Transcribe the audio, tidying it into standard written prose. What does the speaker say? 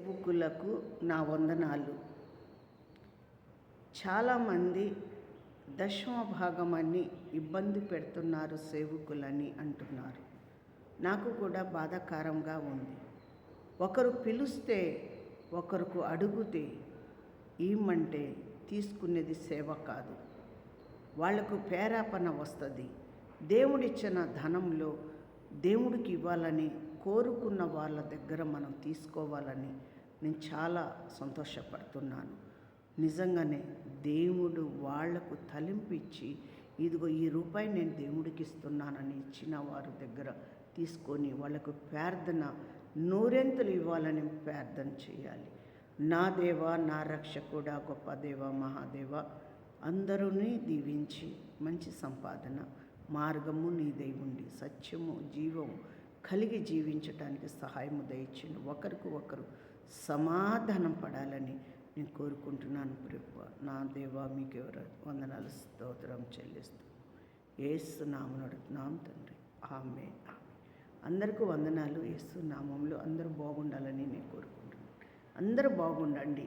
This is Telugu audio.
సేవకులకు నా వందనాలు. చాలామంది దశమ భాగమని ఇబ్బంది పెడుతున్నారు, సేవకులని అంటున్నారు. నాకు కూడా బాధాకరంగా ఉంది. ఒకరు పిలిస్తే, ఒకరికి అడిగితే ఏమంటే తీసుకునేది సేవ కాదు. వాళ్లకు ప్రేరేపణ వస్తుంది. దేవుడిచ్చిన ధనంలో దేవుడికి ఇవ్వాలని కోరుకున్న వాళ్ళ దగ్గర మనం తీసుకోవాలని నేను చాలా సంతోషపడుతున్నాను. నిజంగానే దేవుడు వాళ్లకు తలింపిచ్చి, ఇదిగో ఈ రూపాయి నేను దేవుడికి ఇస్తున్నానని ఇచ్చిన వారి దగ్గర తీసుకొని వాళ్ళకు ప్రార్థన నూరెంతలు ఇవ్వాలని ప్రార్థన చేయాలి. నా దేవ, నా రక్షకుడా, గొప్ప దేవ, మహాదేవ, అందరూని దీవించి మంచి సంపాదన మార్గము నీదై ఉండి సత్యము జీవము కలిగి జీవించడానికి సహాయము దయచేయండి. ఒకరికి ఒకరు సమాధానం పడాలని నేను కోరుకుంటున్నాను. ప్రభు నా దేవా, మీకు వందనాలు స్తోత్రం చెల్లిస్తూ యేసు నామమున అడుగుతున్నాం తండ్రి, ఆమేన్. అందరికీ వందనాలు. యేసు నామములో అందరూ బాగుండాలని నేను కోరుకుంటున్నాను. అందరూ బాగుండండి.